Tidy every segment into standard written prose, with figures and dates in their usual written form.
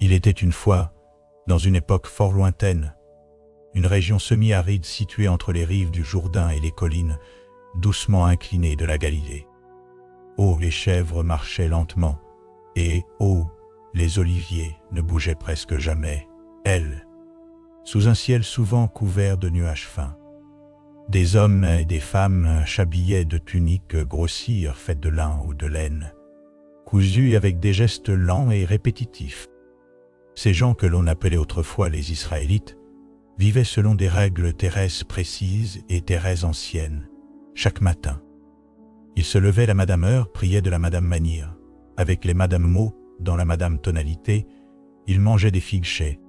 Il était une fois, dans une époque fort lointaine, une région semi-aride située entre les rives du Jourdain et les collines doucement inclinées de la Galilée. Oh, les chèvres marchaient lentement, et oh, les oliviers ne bougeaient presque jamais, elles, sous un ciel souvent couvert de nuages fins. Des hommes et des femmes s'habillaient de tuniques grossières faites de lin ou de laine, cousues avec des gestes lents et répétitifs. Ces gens que l'on appelait autrefois les Israélites vivaient selon des règles terrestres précises et terrestres anciennes, chaque matin. Ils se levaient la madame heure, priaient de la madame manière. Avec les madame mots, dans la madame tonalité, ils mangeaient des figues chais,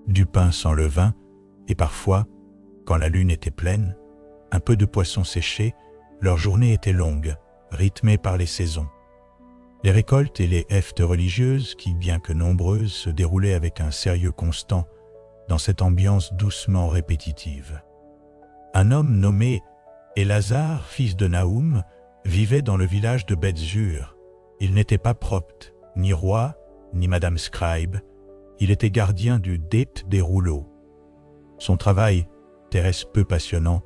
du pain sans levain, et parfois, quand la lune était pleine, un peu de poisson séché. Leur journée était longue, rythmée par les saisons. Les récoltes et les heftes religieuses, qui, bien que nombreuses, se déroulaient avec un sérieux constant dans cette ambiance doucement répétitive. Un homme nommé Élazar, fils de Naoum, vivait dans le village de Beth-Zur. Il n'était pas prophète, ni roi, ni madame scribe. Il était gardien du dépôt des rouleaux. Son travail, terrestre peu passionnant,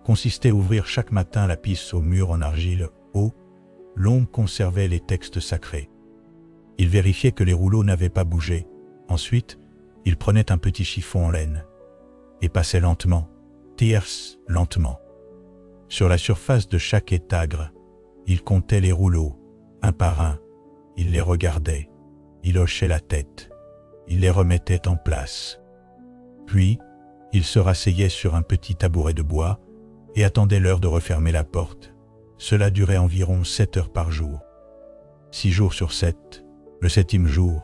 consistait à ouvrir chaque matin la pisse au mur en argile haut. L'homme conservait les textes sacrés. Il vérifiait que les rouleaux n'avaient pas bougé. Ensuite, il prenait un petit chiffon en laine et passait lentement, tierce lentement. Sur la surface de chaque étagre, il comptait les rouleaux, un par un. Il les regardait, il hochait la tête, il les remettait en place. Puis, il se rasseyait sur un petit tabouret de bois et attendait l'heure de refermer la porte. Cela durait environ 7 heures par jour. 6 jours sur 7, le 7e jour,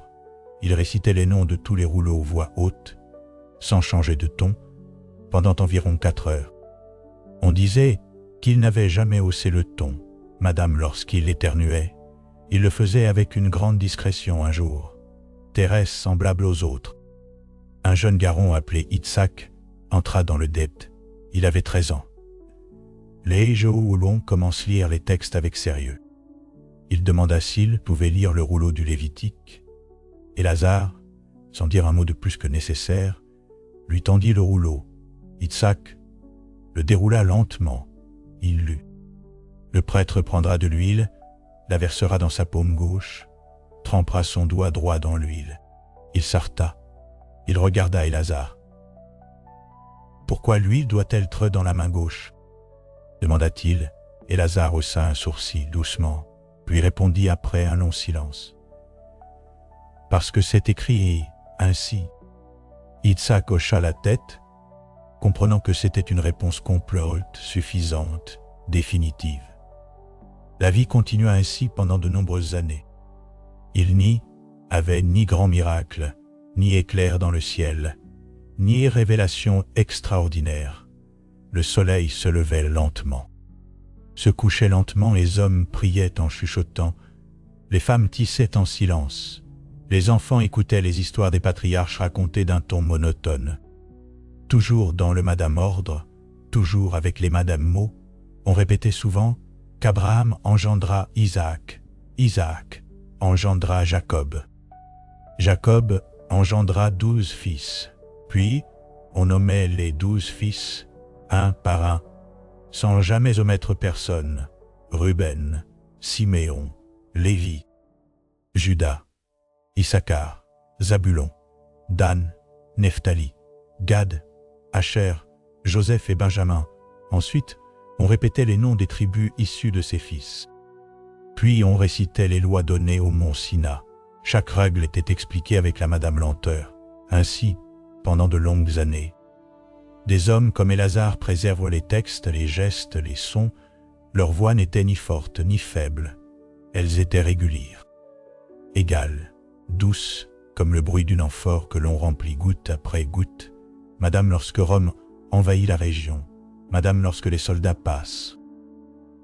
il récitait les noms de tous les rouleaux voix haute, sans changer de ton, pendant environ 4 heures. On disait qu'il n'avait jamais haussé le ton. Madame, lorsqu'il éternuait, il le faisait avec une grande discrétion un jour. Thérèse semblable aux autres. Un jeune garçon appelé Itzhak entra dans le dépôt. Il avait 13 ans. Les Jéhoulon commence à lire les textes avec sérieux. Il demanda s'il pouvait lire le rouleau du Lévitique. Élazar, sans dire un mot de plus que nécessaire, lui tendit le rouleau. Itzhak le déroula lentement. Il lut. Le prêtre prendra de l'huile, la versera dans sa paume gauche, trempera son doigt droit dans l'huile. Il s'arrêta. Il regarda Élazar. « Pourquoi l'huile doit-elle être dans la main gauche ?» demanda-t-il. Élazar haussa un sourcil doucement, puis répondit après un long silence. « Parce que c'est écrit ainsi. » Itzhak hocha la tête, comprenant que c'était une réponse complète, suffisante, définitive. La vie continua ainsi pendant de nombreuses années. Il n'y avait ni grand miracle, ni éclair dans le ciel, ni révélation extraordinaire. Le soleil se levait lentement. Se couchait lentement, les hommes priaient en chuchotant, les femmes tissaient en silence, les enfants écoutaient les histoires des patriarches racontées d'un ton monotone. Toujours dans le madame ordre, toujours avec les madame mots, on répétait souvent qu'Abraham engendra Isaac, Isaac engendra Jacob. Jacob engendra 12 fils, puis on nommait les 12 fils, un par un, sans jamais omettre personne, Ruben, Siméon, Lévi, Juda, Issachar, Zabulon, Dan, Nephtali, Gad, Asher, Joseph et Benjamin. Ensuite, on répétait les noms des tribus issues de ses fils. Puis on récitait les lois données au mont Sina. Chaque règle était expliquée avec la madame lenteur. Ainsi, pendant de longues années. Des hommes comme Élazar préservent les textes, les gestes, les sons. Leur voix n'était ni forte ni faible. Elles étaient régulières, égales, douces, comme le bruit d'une amphore que l'on remplit goutte après goutte. Madame lorsque Rome envahit la région. Madame lorsque les soldats passent.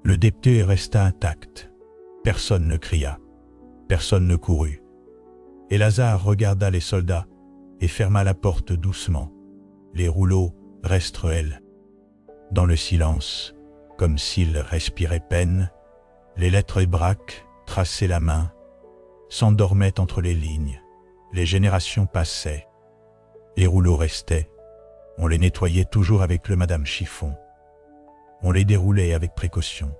Le dépôt resta intact. Personne ne cria. Personne ne courut. Élazar regarda les soldats et ferma la porte doucement. Les rouleaux restèrent elles. Dans le silence, comme s'ils respiraient peine, les lettres hébraques, tracées la main, s'endormaient entre les lignes. Les générations passaient. Les rouleaux restaient. On les nettoyait toujours avec le Madame Chiffon. On les déroulait avec précaution.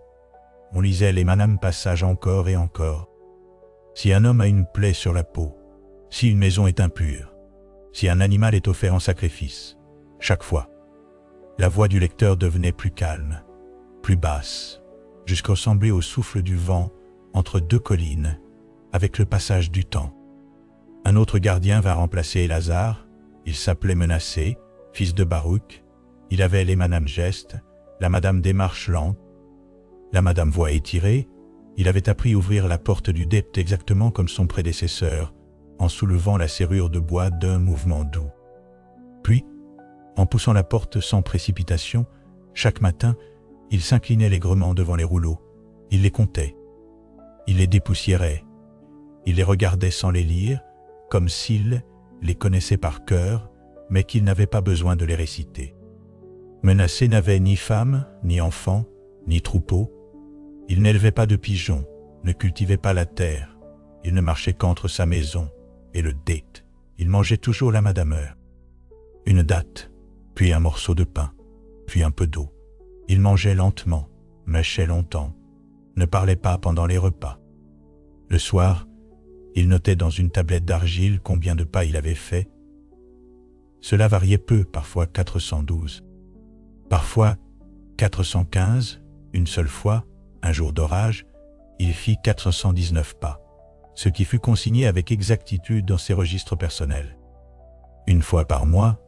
On lisait les Madame Passage encore et encore. Si un homme a une plaie sur la peau, si une maison est impure, si un animal est offert en sacrifice, chaque fois, la voix du lecteur devenait plus calme, plus basse, jusqu'à ressembler au souffle du vent entre deux collines, avec le passage du temps. Un autre gardien va remplacer Lazare. Il s'appelait Menacé, fils de Baruch. Il avait les Madame Gestes, la Madame Démarche lente, la Madame Voix étirée. Il avait appris à ouvrir la porte du depth exactement comme son prédécesseur, en soulevant la serrure de bois d'un mouvement doux. Puis, en poussant la porte sans précipitation, chaque matin, il s'inclinait allègrement devant les rouleaux. Il les comptait. Il les dépoussiérait. Il les regardait sans les lire, comme s'il les connaissait par cœur, mais qu'il n'avait pas besoin de les réciter. Menacé n'avait ni femme, ni enfant, ni troupeau. Il n'élevait pas de pigeons, ne cultivait pas la terre. Il ne marchait qu'entre sa maison et le date. Il mangeait toujours la madameur. Une date, puis un morceau de pain, puis un peu d'eau. Il mangeait lentement, mâchait longtemps, ne parlait pas pendant les repas. Le soir, il notait dans une tablette d'argile combien de pas il avait fait. Cela variait peu, parfois 412, parfois 415, une seule fois, un jour d'orage, il fit 419 pas, ce qui fut consigné avec exactitude dans ses registres personnels. Une fois par mois,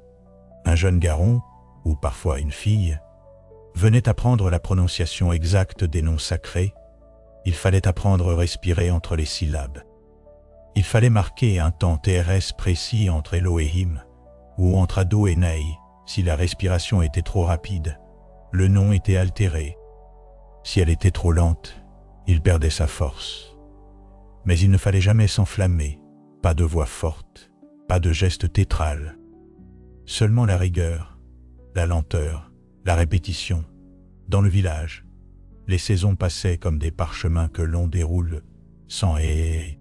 un jeune garçon, ou parfois une fille, venait apprendre la prononciation exacte des noms sacrés. Il fallait apprendre à respirer entre les syllabes. Il fallait marquer un temps TRS précis entre Elohim ou entre Ado et Nei. Si la respiration était trop rapide, le nom était altéré. Si elle était trop lente, il perdait sa force. Mais il ne fallait jamais s'enflammer, pas de voix forte, pas de geste tétral. Seulement la rigueur, la lenteur, la répétition. Dans le village, les saisons passaient comme des parchemins que l'on déroule sans hé.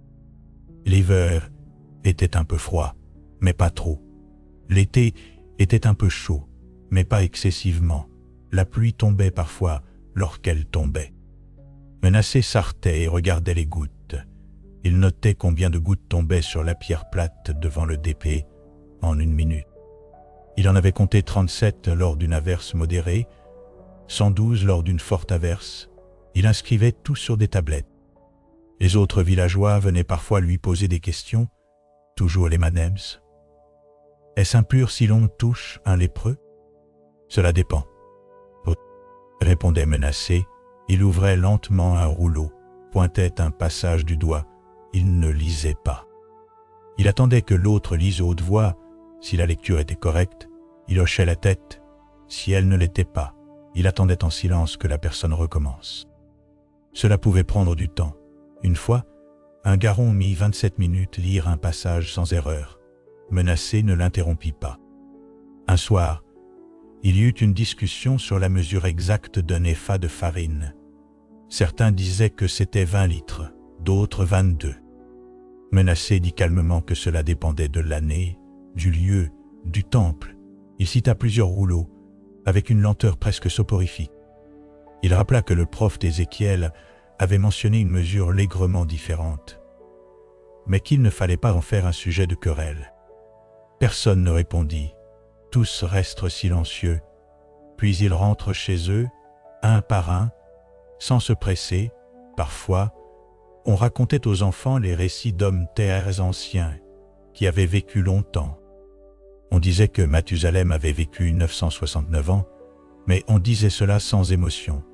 L'hiver était un peu froid, mais pas trop. L'été était un peu chaud, mais pas excessivement. La pluie tombait parfois lorsqu'elle tombait. Menacé s'arrêtait et regardait les gouttes. Il notait combien de gouttes tombaient sur la pierre plate devant le DP en une minute. Il en avait compté 37 lors d'une averse modérée, 112 lors d'une forte averse. Il inscrivait tout sur des tablettes. Les autres villageois venaient parfois lui poser des questions, toujours les manems. Est-ce impur si l'on touche un lépreux? Cela dépend. Répondait Menacé. Il ouvrait lentement un rouleau, pointait un passage du doigt. Il ne lisait pas. Il attendait que l'autre lise haute voix. Si la lecture était correcte, il hochait la tête. Si elle ne l'était pas, il attendait en silence que la personne recommence. Cela pouvait prendre du temps. Une fois, un garçon mit 27 minutes lire un passage sans erreur. Menacé ne l'interrompit pas. Un soir, il y eut une discussion sur la mesure exacte d'un épha de farine. Certains disaient que c'était 20 litres, d'autres 22. Menacé dit calmement que cela dépendait de l'année, du lieu, du temple. Il cita plusieurs rouleaux, avec une lenteur presque soporifique. Il rappela que le prof d'Ézéchiel avait mentionné une mesure légèrement différente, mais qu'il ne fallait pas en faire un sujet de querelle. Personne ne répondit. Tous restent silencieux, puis ils rentrent chez eux, un par un, sans se presser. Parfois, on racontait aux enfants les récits d'hommes terres anciens qui avaient vécu longtemps. On disait que Mathusalem avait vécu 969 ans, mais on disait cela sans émotion.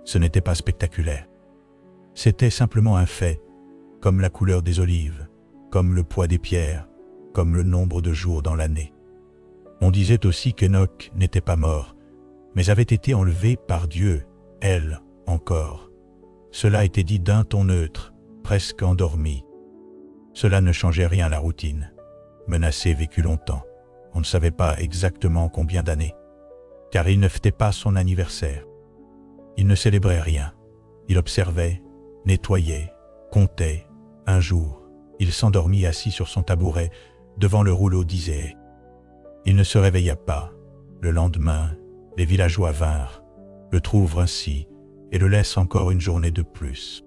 Ce n'était pas spectaculaire. C'était simplement un fait, comme la couleur des olives, comme le poids des pierres, comme le nombre de jours dans l'année. On disait aussi qu'Enoch n'était pas mort, mais avait été enlevé par Dieu, elle, encore. Cela était dit d'un ton neutre, presque endormi. Cela ne changeait rien à la routine. Menacé vécut longtemps. On ne savait pas exactement combien d'années, car il ne fêtait pas son anniversaire. Il ne célébrait rien. Il observait, nettoyait, comptait. Un jour, Il s'endormit assis sur son tabouret, devant le rouleau d'Isée. Il ne se réveilla pas. Le lendemain, les villageois vinrent, le trouvent ainsi, et le laissent encore une journée de plus.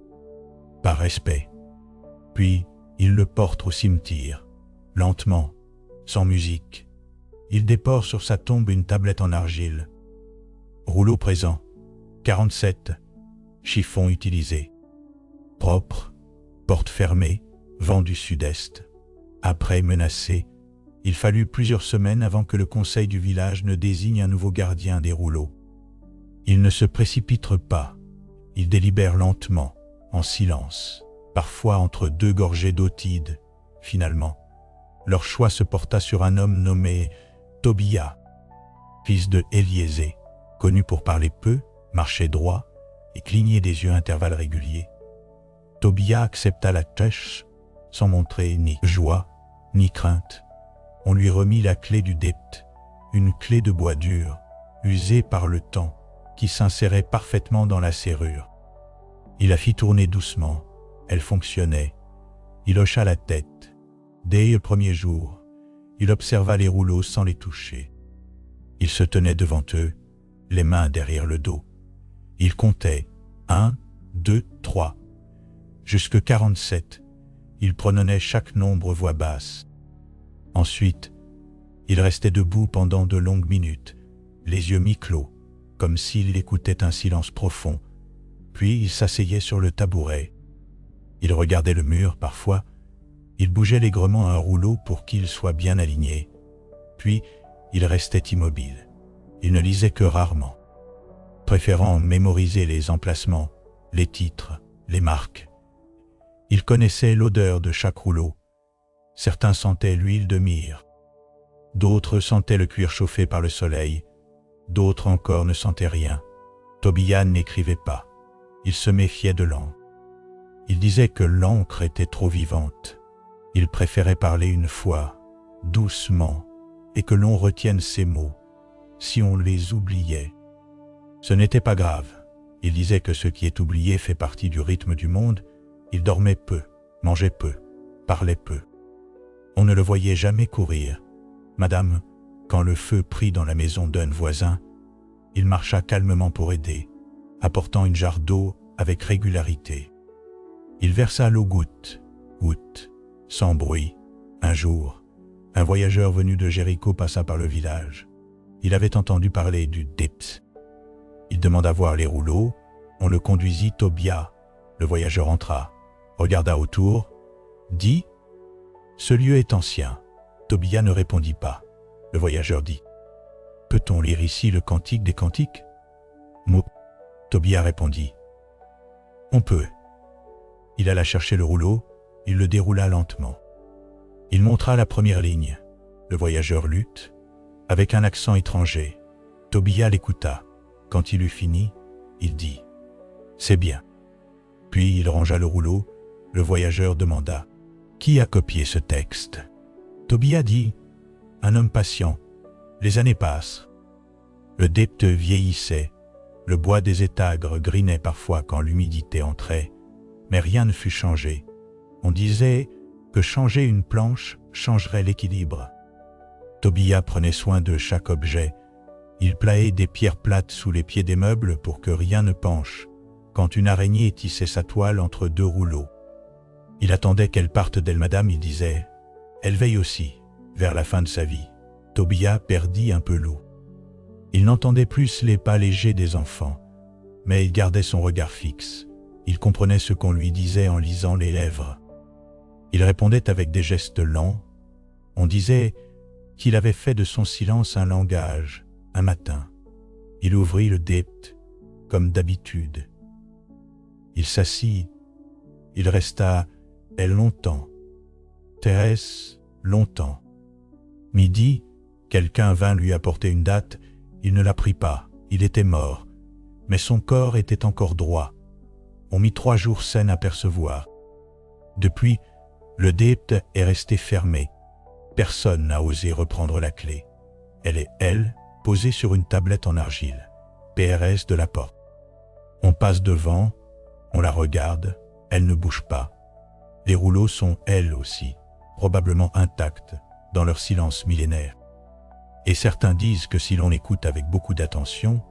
Par respect. Puis, ils le portent au cimetière, lentement, sans musique. Il dépose sur sa tombe une tablette en argile. Rouleau présent, 47, chiffon utilisé. Propre, porte fermée, vent du sud-est. Après menacé, il fallut plusieurs semaines avant que le conseil du village ne désigne un nouveau gardien des rouleaux. Ils ne se précipitent pas, ils délibèrent lentement, en silence, parfois entre deux gorgées d'eau tide. Finalement, leur choix se porta sur un homme nommé Tobia, fils de Éliésée, connu pour parler peu, marcher droit et cligner des yeux à intervalles réguliers. Tobia accepta la tâche sans montrer ni joie ni crainte. On lui remit la clé du depth, une clé de bois dur, usée par le temps, qui s'insérait parfaitement dans la serrure. Il la fit tourner doucement, elle fonctionnait. Il hocha la tête. Dès le premier jour, il observa les rouleaux sans les toucher. Il se tenait devant eux, les mains derrière le dos. Il comptait 1, 2, 3, jusque 47. Il prononçait chaque nombre voix basse. Ensuite, il restait debout pendant de longues minutes, les yeux mi-clos, comme s'il écoutait un silence profond. Puis il s'asseyait sur le tabouret. Il regardait le mur parfois. Il bougeait légèrement un rouleau pour qu'il soit bien aligné. Puis, il restait immobile. Il ne lisait que rarement, préférant mémoriser les emplacements, les titres, les marques. Il connaissait l'odeur de chaque rouleau. Certains sentaient l'huile de myrrhe. D'autres sentaient le cuir chauffé par le soleil. D'autres encore ne sentaient rien. Tobia n'écrivait pas. Il se méfiait de l'encre. Il disait que l'encre était trop vivante. Il préférait parler une fois, doucement, et que l'on retienne ses mots, si on les oubliait. Ce n'était pas grave. Il disait que ce qui est oublié fait partie du rythme du monde. Il dormait peu, mangeait peu, parlait peu. On ne le voyait jamais courir. Madame, quand le feu prit dans la maison d'un voisin, il marcha calmement pour aider, apportant une jarre d'eau avec régularité. Il versa l'eau goutte, goutte, sans bruit. Un jour, un voyageur venu de Jéricho passa par le village. Il avait entendu parler du depth. Il demanda voir les rouleaux. On le conduisit Tobia. Le voyageur entra, regarda autour, dit « Ce lieu est ancien ». Tobia ne répondit pas. Le voyageur dit « Peut-on lire ici le cantique des cantiques ?» Tobia répondit « On peut ». Il alla chercher le rouleau, il le déroula lentement. Il montra la première ligne. Le voyageur lut, avec un accent étranger. Tobia l'écouta. Quand il eut fini, il dit « C'est bien ». Puis il rangea le rouleau. Le voyageur demanda « Qui a copié ce texte ?» Tobia dit « Un homme patient. Les années passent. » Le depth vieillissait. Le bois des étagres grinait parfois quand l'humidité entrait. Mais rien ne fut changé. On disait que changer une planche changerait l'équilibre. Tobia prenait soin de chaque objet. Il plaçait des pierres plates sous les pieds des meubles pour que rien ne penche, quand une araignée tissait sa toile entre deux rouleaux. Il attendait qu'elle parte d'elle. Madame, il disait, elle veille aussi, vers la fin de sa vie. Tobia perdit un peu l'eau. Il n'entendait plus les pas légers des enfants, mais il gardait son regard fixe. Il comprenait ce qu'on lui disait en lisant les lèvres. Il répondait avec des gestes lents. On disait qu'il avait fait de son silence un langage. Un matin, il ouvrit le depth, comme d'habitude. Il s'assit. Il resta, elle, longtemps. Thérèse, longtemps. Midi, quelqu'un vint lui apporter une date. Il ne la prit pas. Il était mort. Mais son corps était encore droit. On mit 3 jours saines à percevoir. Depuis, le depth est resté fermé. Personne n'a osé reprendre la clé. Elle est, posée sur une tablette en argile, PRS de la porte. On passe devant, on la regarde, elle ne bouge pas. Les rouleaux sont, elles aussi, probablement intacts dans leur silence millénaire. Et certains disent que si l'on écoute avec beaucoup d'attention,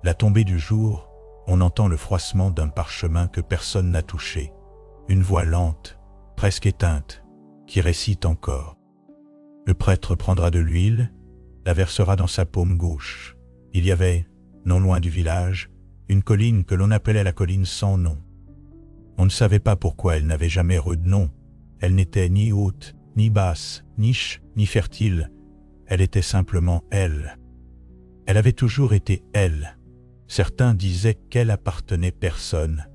la tombée du jour, on entend le froissement d'un parchemin que personne n'a touché, une voix lente, presque éteinte, qui récite encore. Le prêtre prendra de l'huile, la versera dans sa paume gauche. Il y avait, non loin du village, une colline que l'on appelait la colline sans nom. On ne savait pas pourquoi elle n'avait jamais eu de nom. Elle n'était ni haute, ni basse, niche, ni fertile. Elle était simplement elle. Elle avait toujours été elle. Certains disaient qu'elle appartenait personne.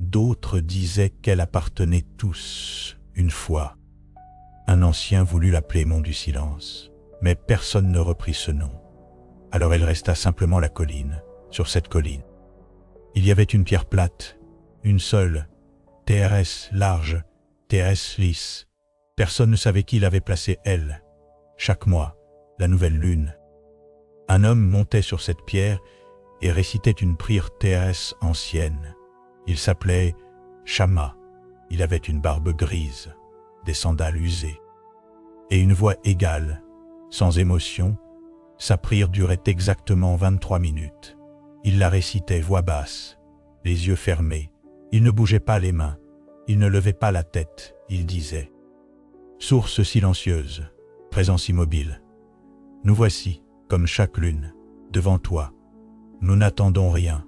D'autres disaient qu'elle appartenait tous, une fois. Un ancien voulut l'appeler Mont du Silence, mais personne ne reprit ce nom. Alors elle resta simplement la colline, sur cette colline. Il y avait une pierre plate, une seule, TRS large, TRS lisse. Personne ne savait qui l'avait placée elle. Chaque mois, la nouvelle lune. Un homme montait sur cette pierre et récitait une prière TRS ancienne. Il s'appelait Shama. Il avait une barbe grise, des sandales usées, et une voix égale, sans émotion. Sa prière durait exactement 23 minutes. Il la récitait voix basse, les yeux fermés. Il ne bougeait pas les mains, il ne levait pas la tête. Il disait « Source silencieuse, présence immobile, nous voici, comme chaque lune, devant toi. Nous n'attendons rien,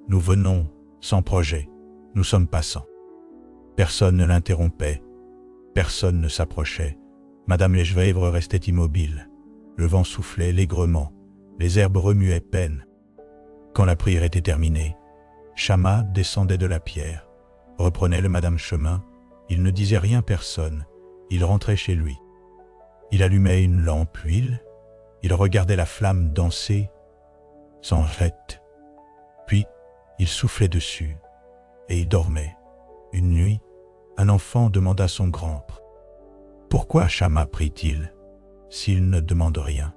nous venons sans projet, nous sommes passants. » Personne ne l'interrompait, personne ne s'approchait. Madame Lechevèvre restait immobile. Le vent soufflait allègrement, les herbes remuaient peine. Quand la prière était terminée, Shama descendait de la pierre, reprenait le madame chemin. Il ne disait rien à personne, il rentrait chez lui. Il allumait une lampe huile, il regardait la flamme danser, sans fête. Puis, il soufflait dessus, et il dormait. Une nuit, un enfant demanda son grand-père. « Pourquoi Shama prie-t-il, s'il ne demande rien ?»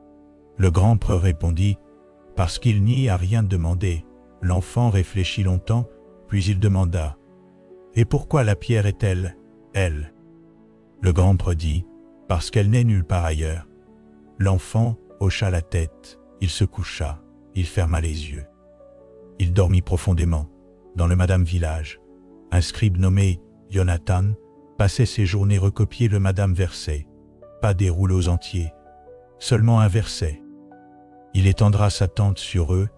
Le grand-père répondit « Parce qu'il n'y a rien demandé. » L'enfant réfléchit longtemps, puis il demanda « Et pourquoi la pierre est-elle, elle ?» Le grand-père dit « Parce qu'elle n'est nulle part ailleurs. » L'enfant hocha la tête, il se coucha, il ferma les yeux. Il dormit profondément, dans le Madame Village. Un scribe nommé Jonathan passait ses journées recopier le Madame verset, pas des rouleaux entiers, seulement un verset. Il étendra sa tente sur eux,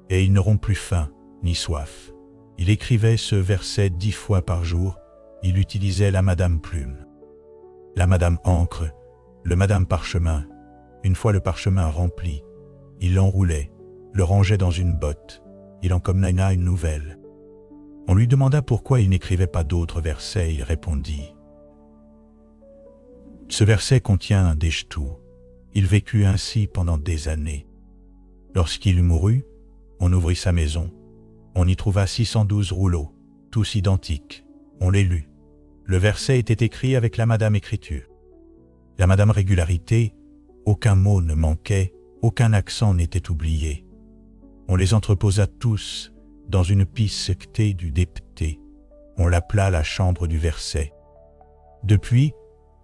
et ils n'auront plus faim ni soif. Il écrivait ce verset 10 fois par jour, il utilisait la Madame Plume, la Madame Encre, le Madame Parchemin. Une fois le parchemin rempli, il l'enroulait, le rangeait dans une botte, il en commena une nouvelle. On lui demanda pourquoi il n'écrivait pas d'autres versets, il répondit « Ce verset contient des jetou. » Il vécut ainsi pendant des années. Lorsqu'il mourut, on ouvrit sa maison. On y trouva 612 rouleaux, tous identiques. On les lut. Le verset était écrit avec la Madame Écriture. La Madame Régularité, aucun mot ne manquait, aucun accent n'était oublié. On les entreposa tous dans une pièce sectée du dépté. On l'appela la chambre du verset. Depuis,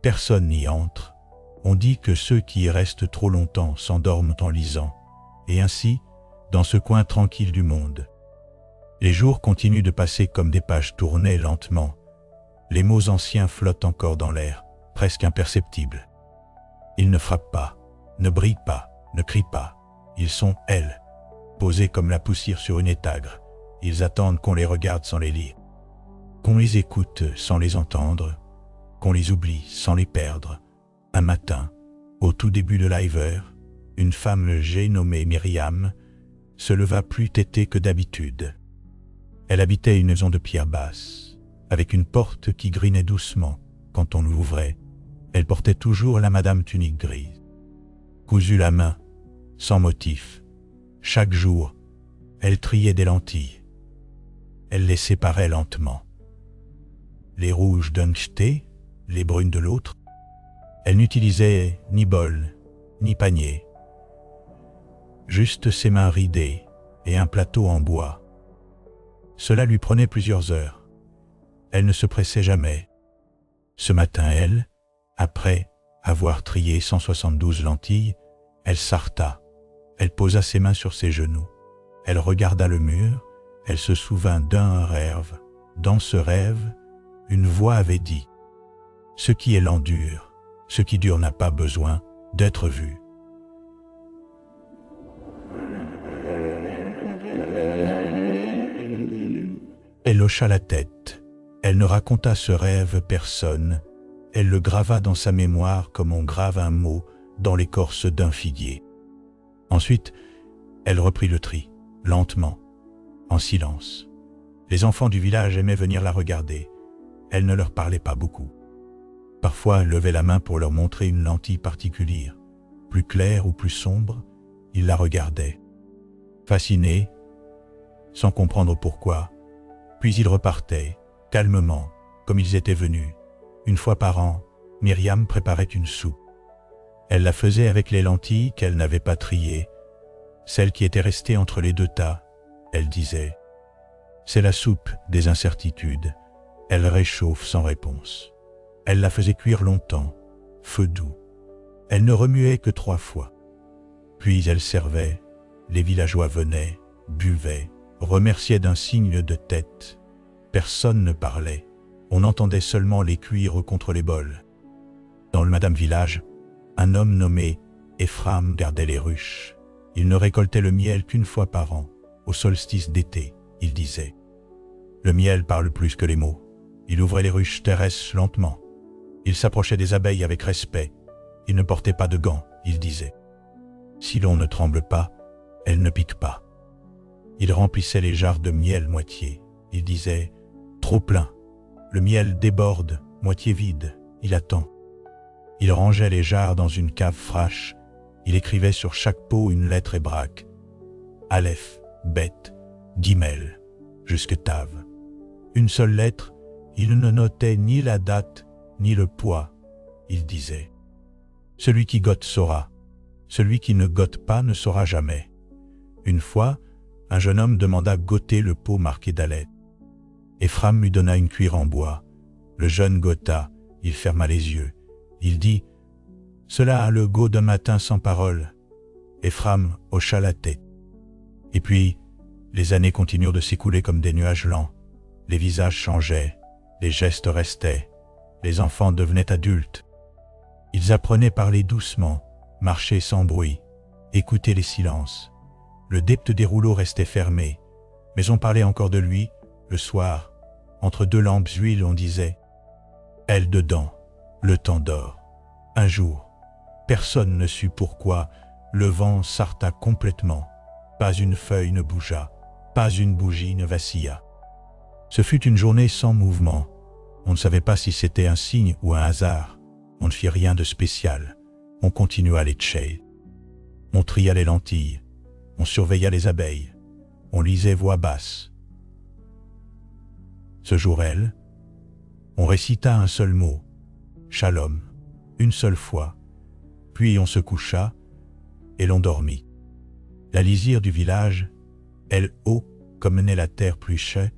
personne n'y entre. On dit que ceux qui y restent trop longtemps s'endorment en lisant. Et ainsi, dans ce coin tranquille du monde, les jours continuent de passer comme des pages tournées lentement. Les mots anciens flottent encore dans l'air, presque imperceptibles. Ils ne frappent pas, ne brillent pas, ne crient pas. Ils sont elles, posés comme la poussière sur une étagre. Ils attendent qu'on les regarde sans les lire, qu'on les écoute sans les entendre, qu'on les oublie sans les perdre. Un matin, au tout début de l'hiver, une femme âgée nommée Myriam se leva plus têtée que d'habitude. Elle habitait une maison de pierre basse, avec une porte qui grinait doucement quand on l'ouvrait. Elle portait toujours la Madame tunique grise, cousue la main, sans motif. Chaque jour, elle triait des lentilles. Elle les séparait lentement. Les rouges d'un côté, les brunes de l'autre. Elle n'utilisait ni bol, ni panier. Juste ses mains ridées et un plateau en bois. Cela lui prenait plusieurs heures. Elle ne se pressait jamais. Ce matin, elle, après avoir trié 172 lentilles, elle s'arrêta. Elle posa ses mains sur ses genoux. Elle regarda le mur. Elle se souvint d'un rêve. Dans ce rêve, une voix avait dit « Ce qui est lent dure, ce qui dure n'a pas besoin d'être vu. » Elle hocha la tête. Elle ne raconta ce rêve personne. Elle le grava dans sa mémoire comme on grave un mot dans l'écorce d'un figuier. Ensuite, elle reprit le tri, lentement, en silence. Les enfants du village aimaient venir la regarder. Elle ne leur parlait pas beaucoup. Parfois, elle levait la main pour leur montrer une lentille particulière. Plus claire ou plus sombre, ils la regardaient. Fascinés, sans comprendre pourquoi. Puis ils repartaient, calmement, comme ils étaient venus. Une fois par an, Myriam préparait une soupe. Elle la faisait avec les lentilles qu'elle n'avait pas triées, celles qui étaient restées entre les deux tas. Elle disait « C'est la soupe des incertitudes. Elle réchauffe sans réponse. » Elle la faisait cuire longtemps, feu doux. Elle ne remuait que 3 fois. Puis elle servait, les villageois venaient, buvaient, remerciaient d'un signe de tête. Personne ne parlait. On entendait seulement les cuire contre les bols. Dans le Madame Village, un homme nommé Ephraim gardait les ruches. Il ne récoltait le miel qu'une fois par an, au solstice d'été, il disait. Le miel parle plus que les mots. Il ouvrait les ruches terrestres lentement. Il s'approchait des abeilles avec respect. Il ne portait pas de gants, il disait. Si l'on ne tremble pas, elles ne piquent pas. Il remplissait les jarres de miel moitié. Il disait « Trop plein ». Le miel déborde, moitié vide, il attend. Il rangeait les jarres dans une cave fraîche. Il écrivait sur chaque pot une lettre hébraïque. Aleph, Bet, Gimel, jusque Tav. Une seule lettre, il ne notait ni la date, ni le poids. Il disait « Celui qui gote saura. Celui qui ne gote pas ne saura jamais. » Une fois, un jeune homme demanda goter le pot marqué d'Aleph. Ephraim lui donna une cuillère en bois. Le jeune gota, il ferma les yeux. Il dit « Cela a le goût d'un matin sans parole. » Ephraim hocha la tête. Et puis, les années continuèrent de s'écouler comme des nuages lents. Les visages changeaient, les gestes restaient. Les enfants devenaient adultes. Ils apprenaient à parler doucement, marcher sans bruit, écouter les silences. Le depte des rouleaux restait fermé, mais on parlait encore de lui. Le soir, entre 2 lampes d'huile, on disait « Elle dedans, le temps dort. » Un jour, personne ne sut pourquoi, le vent s'arrêta complètement. Pas une feuille ne bougea, pas une bougie ne vacilla. Ce fut une journée sans mouvement. On ne savait pas si c'était un signe ou un hasard. On ne fit rien de spécial. On continua les tchèques. On tria les lentilles. On surveilla les abeilles. On lisait voix basse. Ce jour, on récita un seul mot, Shalom, une seule fois, puis on se coucha et l'on dormit. La lisière du village, elle haut comme naît la terre plus chère,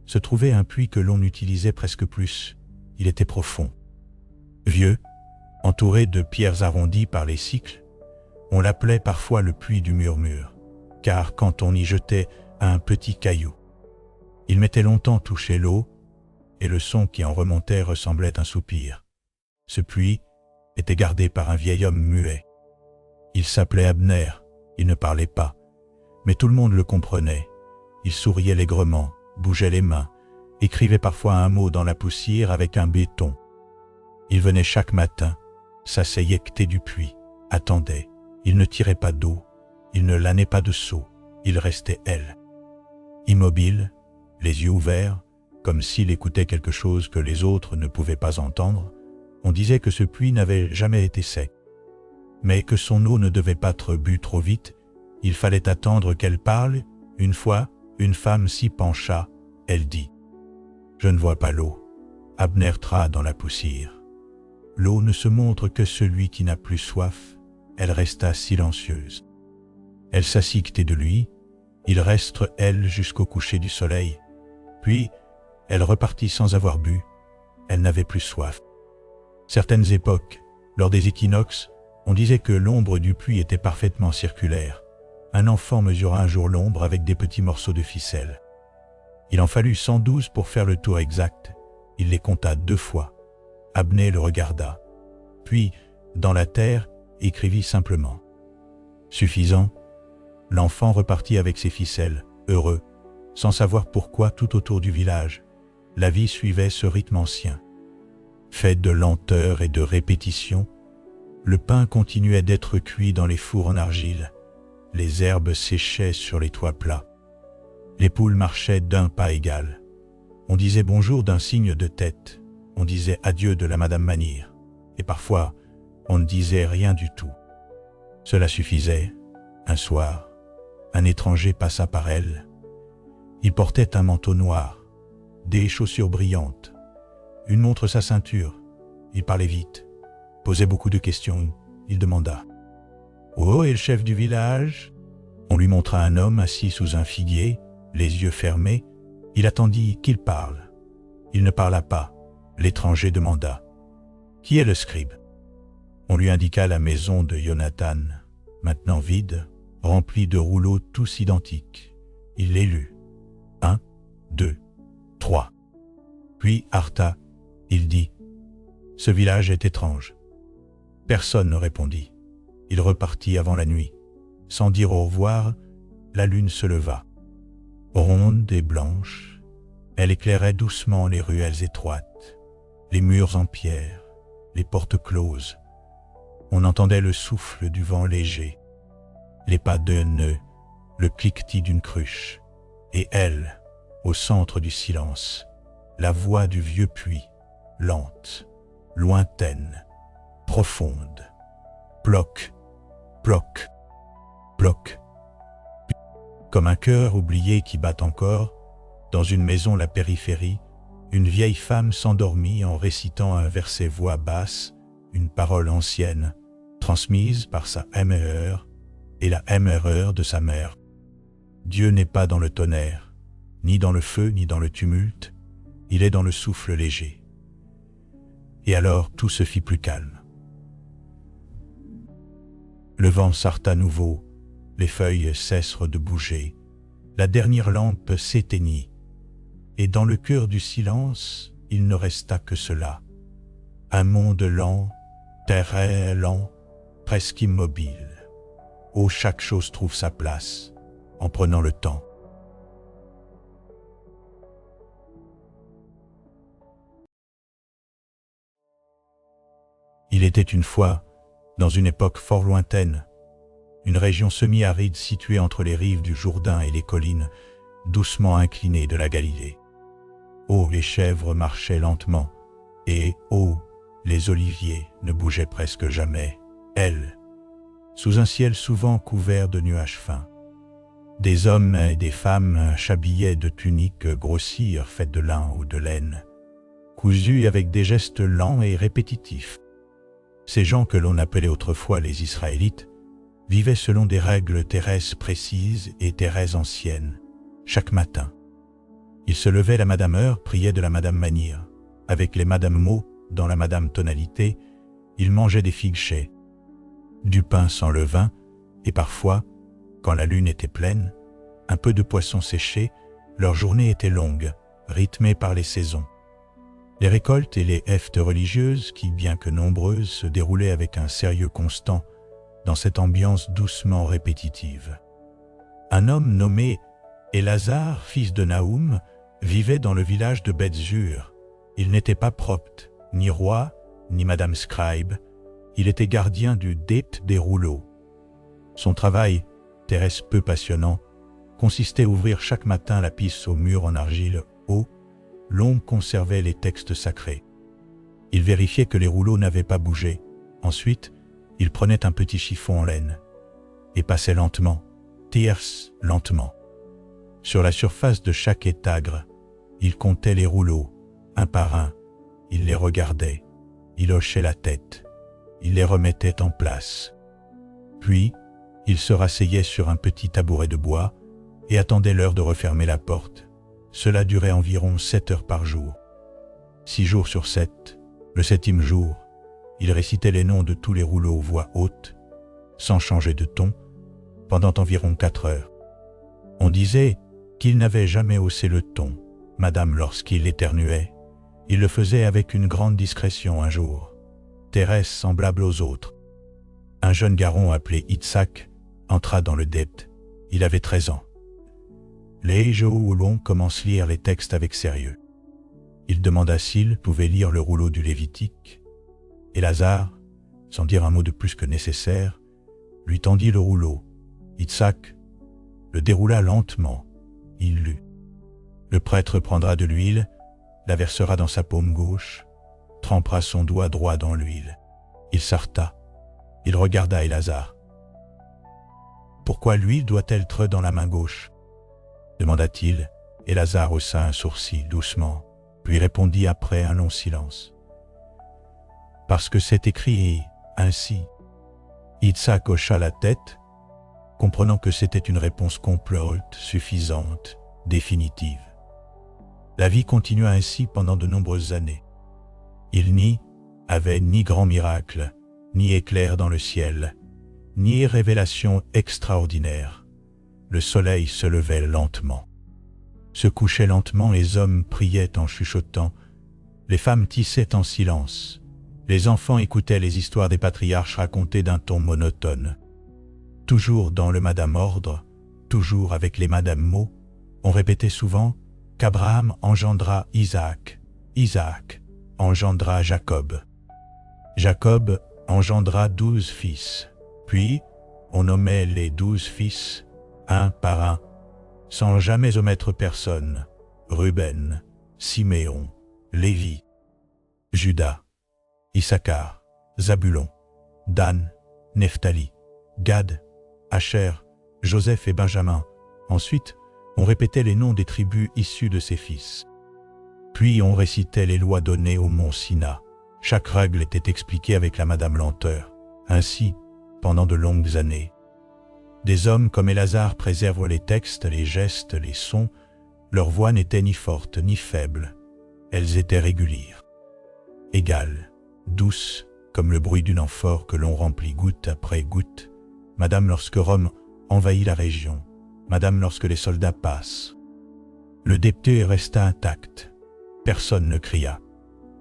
se trouvait un puits que l'on utilisait presque plus. Il était profond. Vieux, entouré de pierres arrondies par les cycles, on l'appelait parfois le puits du murmure, car quand on y jetait un petit caillou, il mettait longtemps toucher l'eau, et le son qui en remontait ressemblait à un soupir. Ce puits était gardé par un vieil homme muet. Il s'appelait Abner, il ne parlait pas, mais tout le monde le comprenait. Il souriait allègrement, bougeait les mains, écrivait parfois un mot dans la poussière avec un béton. Il venait chaque matin, s'asseyait côté du puits, attendait. Il ne tirait pas d'eau, il ne lanait pas de seau, il restait immobile, les yeux ouverts, comme s'il écoutait quelque chose que les autres ne pouvaient pas entendre. On disait que ce puits n'avait jamais été sec, mais que son eau ne devait pas être bue trop vite. Il fallait attendre qu'elle parle. Une fois, une femme s'y pencha. Elle dit « Je ne vois pas l'eau. » Abner tra dans la poussière. L'eau ne se montre que celui qui n'a plus soif. Elle resta silencieuse. Elle s'assit côté de lui. Il reste, elle, jusqu'au coucher du soleil. Puis, elle repartit sans avoir bu. Elle n'avait plus soif. Certaines époques, lors des équinoxes, on disait que l'ombre du puits était parfaitement circulaire. Un enfant mesura un jour l'ombre avec des petits morceaux de ficelle. Il en fallut 112 pour faire le tour exact. Il les compta 2 fois. Abné le regarda. Puis, dans la terre, écrivit simplement. Suffisant. L'enfant repartit avec ses ficelles, heureux, sans savoir pourquoi tout autour du village. La vie suivait ce rythme ancien. Fait de lenteur et de répétition, le pain continuait d'être cuit dans les fours en argile. Les herbes séchaient sur les toits plats. Les poules marchaient d'un pas égal. On disait bonjour d'un signe de tête. On disait adieu de la Madame Manir. Et parfois, on ne disait rien du tout. Cela suffisait. Un soir, un étranger passa par elle. Il portait un manteau noir, des chaussures brillantes, une montre à sa ceinture. Il parlait vite, posait beaucoup de questions. Il demanda « Oh, et le chef du village ?» On lui montra un homme assis sous un figuier, les yeux fermés. Il attendit qu'il parle. Il ne parla pas. L'étranger demanda « Qui est le scribe ?» On lui indiqua la maison de Jonathan, maintenant vide, remplie de rouleaux tous identiques. Il les lut. 1, 2, 3. Puis Arta, il dit « Ce village est étrange. » Personne ne répondit. Il repartit avant la nuit. Sans dire au revoir, la lune se leva. Ronde et blanche, elle éclairait doucement les ruelles étroites, les murs en pierre, les portes closes. On entendait le souffle du vent léger, les pas d'un nœud, le cliquetis d'une cruche, et elle, au centre du silence, la voix du vieux puits, lente, lointaine, profonde. Ploc, ploc, ploc. Comme un cœur oublié qui bat encore, dans une maison la périphérie, une vieille femme s'endormit en récitant un verset voix basse, une parole ancienne, transmise par sa mère et la mère de sa mère. Dieu n'est pas dans le tonnerre, ni dans le feu, ni dans le tumulte, il est dans le souffle léger. Et alors tout se fit plus calme. Le vent s'arrêta à nouveau, les feuilles cessèrent de bouger, la dernière lampe s'éteignit, et dans le cœur du silence, il ne resta que cela. Un monde lent, très lent, presque immobile, où chaque chose trouve sa place, en prenant le temps. Il était une fois, dans une époque fort lointaine, une région semi-aride située entre les rives du Jourdain et les collines, doucement inclinées de la Galilée. Oh, les chèvres marchaient lentement, et oh, les oliviers ne bougeaient presque jamais, elles, sous un ciel souvent couvert de nuages fins. Des hommes et des femmes s'habillaient de tuniques grossies faites de lin ou de laine, cousues avec des gestes lents et répétitifs. Ces gens que l'on appelait autrefois les Israélites vivaient selon des règles terrestres précises et terrestres anciennes, chaque matin. Ils se levaient la Madame heure, priaient de la Madame manière. Avec les Madame mots dans la Madame tonalité, ils mangeaient des figues chais, du pain sans levain, et parfois, quand la lune était pleine, un peu de poisson séché. Leur journée était longue, rythmée par les saisons. Les récoltes et les heftes religieuses, qui, bien que nombreuses, se déroulaient avec un sérieux constant dans cette ambiance doucement répétitive. Un homme nommé Élazar, fils de Naoum, vivait dans le village de Beth-Zur. Il n'était pas propt, ni roi, ni Madame Scribe. Il était gardien du dépth des rouleaux. Son travail, terrestre peu passionnant, consistait à ouvrir chaque matin la pisse au mur en argile haut. L'homme conservait les textes sacrés. Il vérifiait que les rouleaux n'avaient pas bougé. Ensuite, il prenait un petit chiffon en laine et passait lentement, tierce lentement. Sur la surface de chaque étagre, il comptait les rouleaux, un par un. Il les regardait, il hochait la tête, il les remettait en place. Puis, il se rasseyait sur un petit tabouret de bois et attendait l'heure de refermer la porte. Cela durait environ 7 heures par jour. 6 jours sur 7, le 7e jour, Il récitait les noms de tous les rouleaux voix haute, sans changer de ton, pendant environ 4 heures. On disait qu'il n'avait jamais haussé le ton. Madame, lorsqu'il éternuait, il le faisait avec une grande discrétion un jour. Thérèse, semblable aux autres. Un jeune garçon appelé Itzhak entra dans le dept. Il avait 13 ans. Les Jéhoulon commence à lire les textes avec sérieux. Il demanda s'il pouvait lire le rouleau du Lévitique. Et Lazare, sans dire un mot de plus que nécessaire, lui tendit le rouleau. Itzhak le déroula lentement. Il lut. Le prêtre prendra de l'huile, la versera dans sa paume gauche, trempera son doigt droit dans l'huile. Il s'arrêta. Il regarda Élasar. « Pourquoi l'huile doit-elle être dans la main gauche ?» demanda-t-il. Élasar haussa un sourcil doucement, puis répondit après un long silence. « Parce que c'est écrit ainsi. » Itzhak hocha la tête, comprenant que c'était une réponse complète, suffisante, définitive. La vie continua ainsi pendant de nombreuses années. Il n'y avait ni grand miracle, ni éclair dans le ciel, ni révélation extraordinaire. Le soleil se levait lentement, se couchait lentement, les hommes priaient en chuchotant, les femmes tissaient en silence, les enfants écoutaient les histoires des patriarches racontées d'un ton monotone. Toujours dans le Madame Ordre, toujours avec les Madame Mots, on répétait souvent qu'Abraham engendra Isaac, Isaac engendra Jacob. Jacob engendra 12 fils, puis on nommait les 12 fils, un par un, sans jamais omettre personne, Ruben, Siméon, Lévi, Juda, Issachar, Zabulon, Dan, Nephtali, Gad, Asher, Joseph et Benjamin. Ensuite, on répétait les noms des tribus issues de ses fils. Puis on récitait les lois données au mont Sina. Chaque règle était expliquée avec la Madame Lenteur. Ainsi, pendant de longues années. Des hommes comme Élasar préservent les textes, les gestes, les sons. Leur voix n'était ni forte ni faible. Elles étaient régulières, égales, douces, comme le bruit d'une amphore que l'on remplit goutte après goutte. Madame lorsque Rome envahit la région. Madame lorsque les soldats passent. Le dépté resta intact. Personne ne cria.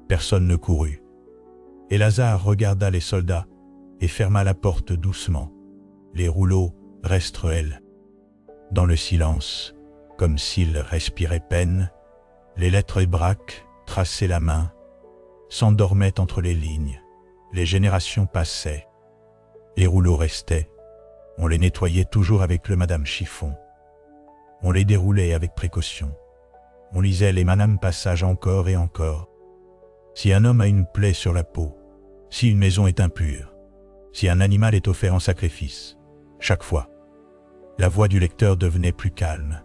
Personne ne courut. Élasar regarda les soldats et ferma la porte doucement. Les rouleaux restèrent elles. Dans le silence, comme s'ils respiraient peine, les lettres hébraques, tracées la main, s'endormaient entre les lignes. Les générations passaient. Les rouleaux restaient. On les nettoyait toujours avec le Madame Chiffon. On les déroulait avec précaution. On lisait les Madame passages encore et encore. Si un homme a une plaie sur la peau, si une maison est impure, si un animal est offert en sacrifice, chaque fois, la voix du lecteur devenait plus calme,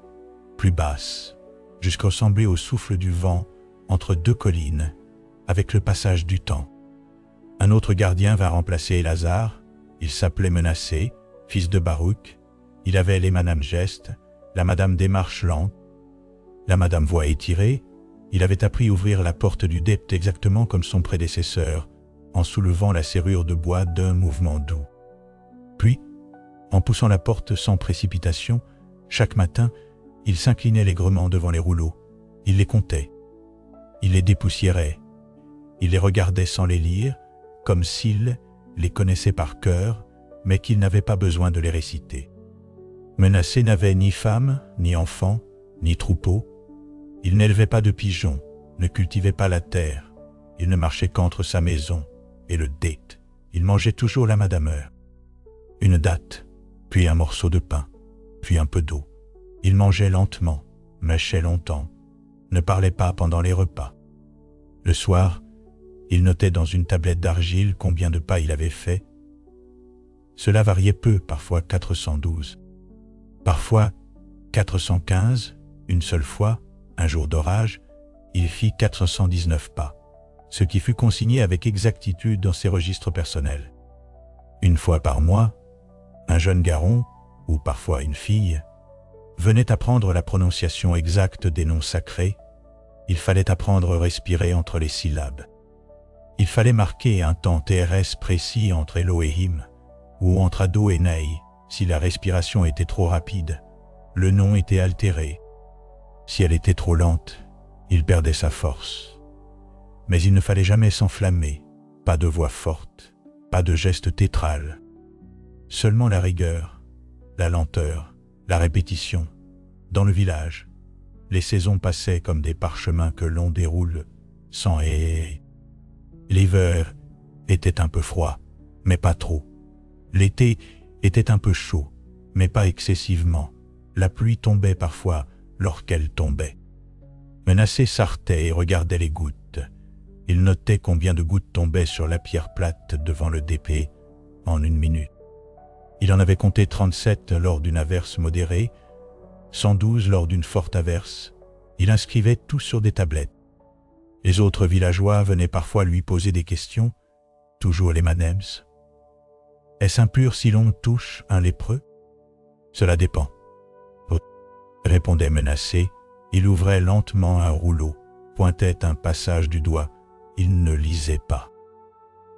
plus basse, jusqu'à ressembler au souffle du vent entre deux collines, avec le passage du temps. Un autre gardien va remplacer Élasar. Il s'appelait Menassé, fils de Baruch. Il avait les Madame gestes, la Madame démarche lente, la Madame voix étirée. Il avait appris à ouvrir la porte du depth exactement comme son prédécesseur, en soulevant la serrure de bois d'un mouvement doux. Puis, en poussant la porte sans précipitation, chaque matin, il s'inclinait allègrement devant les rouleaux. Il les comptait. Il les dépoussiérait. Il les regardait sans les lire, comme s'il les connaissait par cœur, mais qu'il n'avait pas besoin de les réciter. Menassé n'avait ni femme, ni enfant, ni troupeau. Il n'élevait pas de pigeons, ne cultivait pas la terre. Il ne marchait qu'entre sa maison et le date. Il mangeait toujours la madameur. Une date, puis un morceau de pain, puis un peu d'eau. Il mangeait lentement, mâchait longtemps, ne parlait pas pendant les repas. Le soir, il notait dans une tablette d'argile combien de pas il avait fait. Cela variait peu, parfois 412, parfois 415, une seule fois, un jour d'orage, il fit 419 pas, ce qui fut consigné avec exactitude dans ses registres personnels. Une fois par mois, un jeune garçon, ou parfois une fille, venait apprendre la prononciation exacte des noms sacrés. Il fallait apprendre à respirer entre les syllabes. Il fallait marquer un temps TRS précis entre Elohim ou entre Ado et Ney. Si la respiration était trop rapide, le nom était altéré. Si elle était trop lente, il perdait sa force. Mais il ne fallait jamais s'enflammer, pas de voix forte, pas de geste tétral. Seulement la rigueur, la lenteur, la répétition. Dans le village, les saisons passaient comme des parchemins que l'on déroule sans hé. L'hiver était un peu froid, mais pas trop. L'été était un peu chaud, mais pas excessivement. La pluie tombait parfois lorsqu'elle tombait. Menacé s'arrêtait et regardait les gouttes. Il notait combien de gouttes tombaient sur la pierre plate devant le DP en 1 minute. Il en avait compté 37 lors d'une averse modérée, 112 lors d'une forte averse. Il inscrivait tout sur des tablettes. Les autres villageois venaient parfois lui poser des questions, toujours les manems. Est-ce impur si l'on touche un lépreux? Cela dépend. Répondait Menacé. Il ouvrait lentement un rouleau, pointait un passage du doigt. Il ne lisait pas.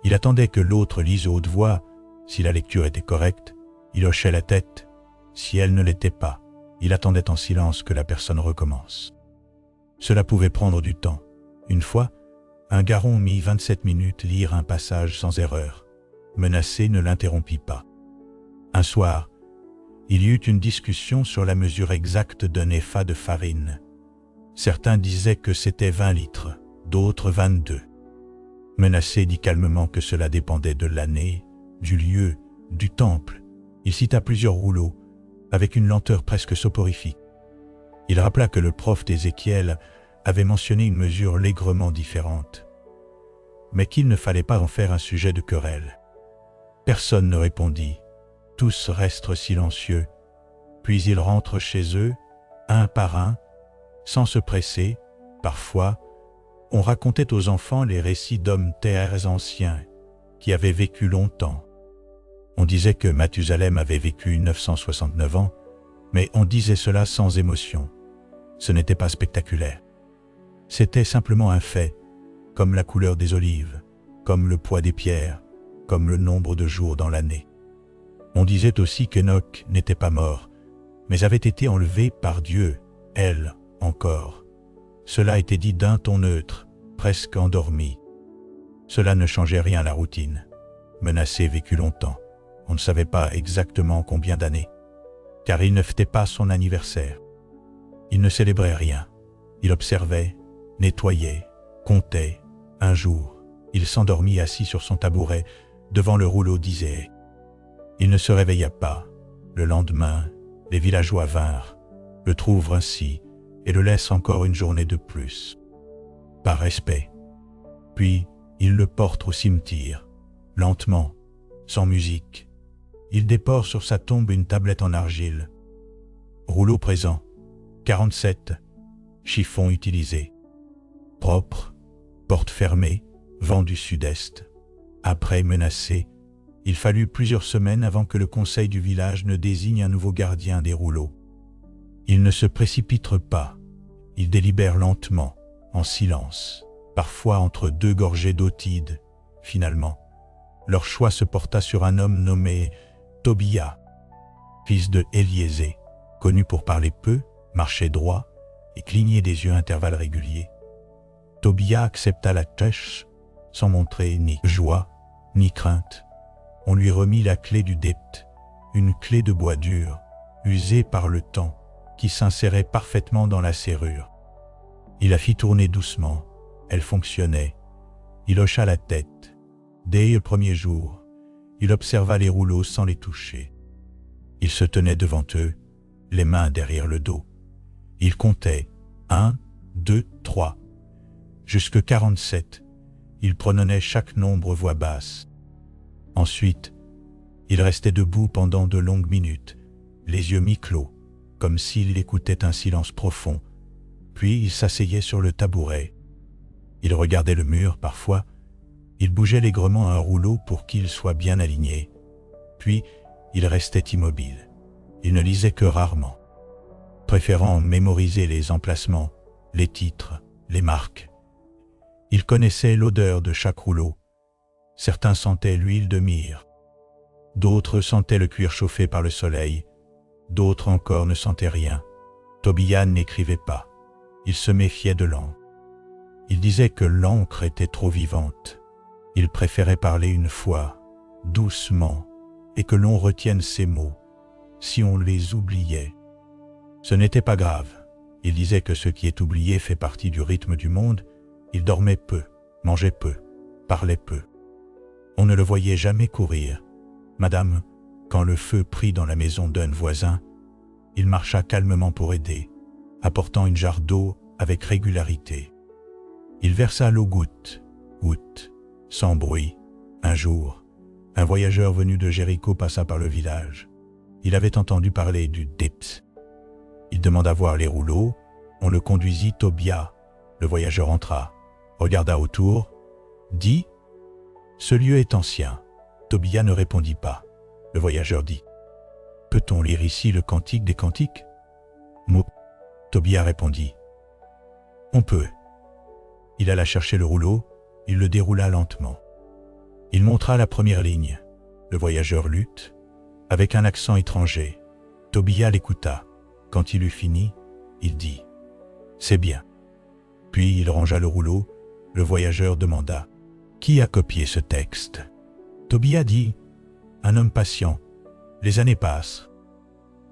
Il attendait que l'autre lise haute voix. Si la lecture était correcte, il hochait la tête. Si elle ne l'était pas, il attendait en silence que la personne recommence. Cela pouvait prendre du temps. Une fois, un garron mit 27 minutes lire un passage sans erreur. Menacé ne l'interrompit pas. Un soir, il y eut une discussion sur la mesure exacte d'un épha de farine. Certains disaient que c'était 20 litres, d'autres 22. Menacé dit calmement que cela dépendait de l'année, du lieu, du temple. Il cita plusieurs rouleaux, avec une lenteur presque soporifique. Il rappela que le prof d'Ézéchiel avait mentionné une mesure légèrement différente, mais qu'il ne fallait pas en faire un sujet de querelle. Personne ne répondit. Tous restent silencieux, puis ils rentrent chez eux, un par un, sans se presser. Parfois, on racontait aux enfants les récits d'hommes terres anciens qui avaient vécu longtemps. On disait que Mathusalem avait vécu 969 ans, mais on disait cela sans émotion. Ce n'était pas spectaculaire. C'était simplement un fait, comme la couleur des olives, comme le poids des pierres, comme le nombre de jours dans l'année. On disait aussi qu'Enoch n'était pas mort, mais avait été enlevé par Dieu, elle, encore. Cela était dit d'un ton neutre, presque endormi. Cela ne changeait rien à la routine. Menacé vécut longtemps. On ne savait pas exactement combien d'années, car il ne fêtait pas son anniversaire. Il ne célébrait rien. Il observait, nettoyait, comptait. Un jour, il s'endormit assis sur son tabouret devant le rouleau d'Isée. Il ne se réveilla pas. Le lendemain, les villageois vinrent, le trouvent ainsi et le laissent encore une journée de plus. Par respect. Puis, ils le portent au cimetière, lentement, sans musique. Il dépose sur sa tombe une tablette en argile. Rouleau présent, 47. Chiffon utilisé. Propre, porte fermée, vent du sud-est. Après Menacé, il fallut plusieurs semaines avant que le conseil du village ne désigne un nouveau gardien des rouleaux. Ils ne se précipitent pas. Ils délibèrent lentement, en silence, parfois entre 2 gorgées d'eau tide. Finalement, leur choix se porta sur un homme nommé Tobia, fils de Éliésée, connu pour parler peu, marcher droit et cligner des yeux à intervalles réguliers. Tobia accepta la tâche sans montrer ni joie ni crainte. On lui remit la clé du depth, une clé de bois dur, usée par le temps, qui s'insérait parfaitement dans la serrure. Il la fit tourner doucement, elle fonctionnait. Il hocha la tête. Dès le premier jour, il observa les rouleaux sans les toucher. Il se tenait devant eux, les mains derrière le dos. Il comptait 1, 2, 3, jusque 47. Il prononçait chaque nombre voix basse. Ensuite, il restait debout pendant de longues minutes, les yeux mi-clos, comme s'il écoutait un silence profond. Puis il s'asseyait sur le tabouret. Il regardait le mur parfois. Il bougeait légèrement un rouleau pour qu'il soit bien aligné. Puis, il restait immobile. Il ne lisait que rarement, préférant mémoriser les emplacements, les titres, les marques. Il connaissait l'odeur de chaque rouleau. Certains sentaient l'huile de myrrhe. D'autres sentaient le cuir chauffé par le soleil. D'autres encore ne sentaient rien. Tobia n'écrivait pas. Il se méfiait de l'encre. Il disait que l'encre était trop vivante. Il préférait parler une fois, doucement, et que l'on retienne ses mots, si on les oubliait. Ce n'était pas grave. Il disait que ce qui est oublié fait partie du rythme du monde. Il dormait peu, mangeait peu, parlait peu. On ne le voyait jamais courir. Madame, quand le feu prit dans la maison d'un voisin, il marcha calmement pour aider, apportant une jarre d'eau avec régularité. Il versa l'eau goutte, goutte, sans bruit. Un jour, un voyageur venu de Jéricho passa par le village. Il avait entendu parler du Dips. Il demanda voir les rouleaux. On le conduisit Tobia. Le voyageur entra, regarda autour, dit « Ce lieu est ancien ». Tobia ne répondit pas. Le voyageur dit « Peut-on lire ici le cantique des cantiques ?» Tobia répondit « On peut ». Il alla chercher le rouleau, il le déroula lentement. Il montra la première ligne. Le voyageur lut, avec un accent étranger. Tobia l'écouta. Quand il eut fini, il dit « C'est bien ». Puis il rangea le rouleau. Le voyageur demanda « Qui a copié ce texte ?» Tobia dit « Un homme patient. Les années passent. »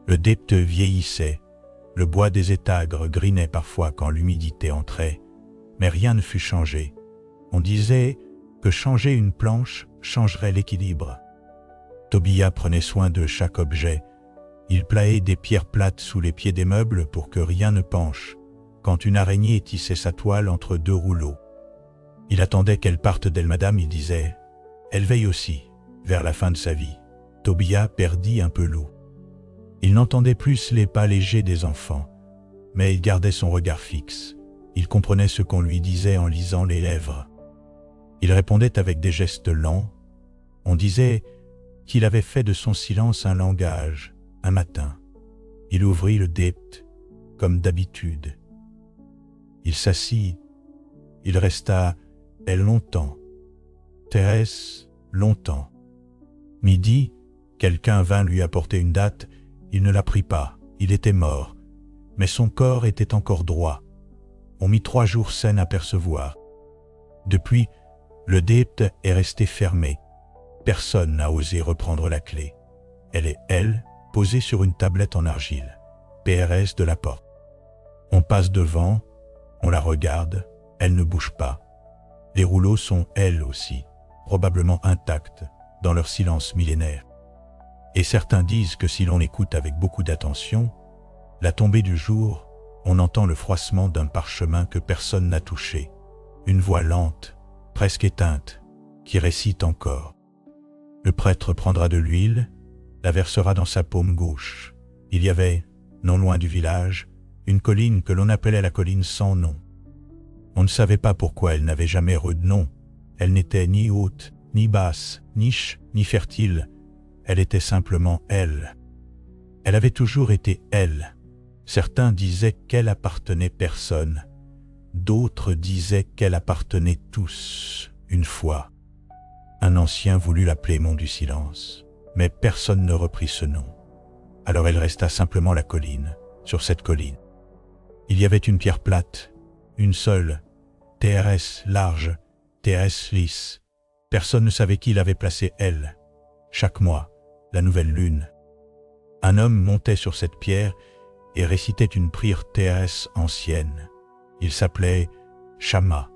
Le Dipt vieillissait. Le bois des étagres grinait parfois quand l'humidité entrait, mais rien ne fut changé. On disait que changer une planche changerait l'équilibre. Tobia prenait soin de chaque objet. Il plaçait des pierres plates sous les pieds des meubles pour que rien ne penche, quand une araignée tissait sa toile entre deux rouleaux. Il attendait qu'elle parte d'elle, madame, il disait « Elle veille aussi », vers la fin de sa vie. Tobia perdit un peu l'eau. Il n'entendait plus les pas légers des enfants, mais il gardait son regard fixe. Il comprenait ce qu'on lui disait en lisant les lèvres. Il répondait avec des gestes lents. On disait qu'il avait fait de son silence un langage. Un matin, il ouvrit le Dipt, comme d'habitude. Il s'assit. Il resta, elle, longtemps. Thérèse, longtemps. Midi, quelqu'un vint lui apporter une date. Il ne la prit pas. Il était mort. Mais son corps était encore droit. On mit 3 jours saines à percevoir. Depuis, le Dipt est resté fermé. Personne n'a osé reprendre la clé. Elle est, elle, posée sur une tablette en argile. PRS de la porte. On passe devant, on la regarde, elle ne bouge pas. Les rouleaux sont, elles aussi, probablement intacts, dans leur silence millénaire. Et certains disent que si l'on écoute avec beaucoup d'attention, la tombée du jour, on entend le froissement d'un parchemin que personne n'a touché, une voix lente, presque éteinte, qui récite encore. Le prêtre prendra de l'huile, la versera dans sa paume gauche. Il y avait, non loin du village, une colline que l'on appelait la colline sans nom. On ne savait pas pourquoi elle n'avait jamais eu de nom. Elle n'était ni haute, ni basse, niche, ni fertile. Elle était simplement elle. Elle avait toujours été elle. Certains disaient qu'elle appartenait personne. D'autres disaient qu'elle appartenait tous, une fois. Un ancien voulut l'appeler Mont du Silence, mais personne ne reprit ce nom. Alors elle resta simplement la colline. Sur cette colline, il y avait une pierre plate, une seule, TRS large, TRS lisse. Personne ne savait qui l'avait placée, elle. Chaque mois, la nouvelle lune. Un homme montait sur cette pierre et récitait une prière TRS ancienne. Il s'appelait Shama.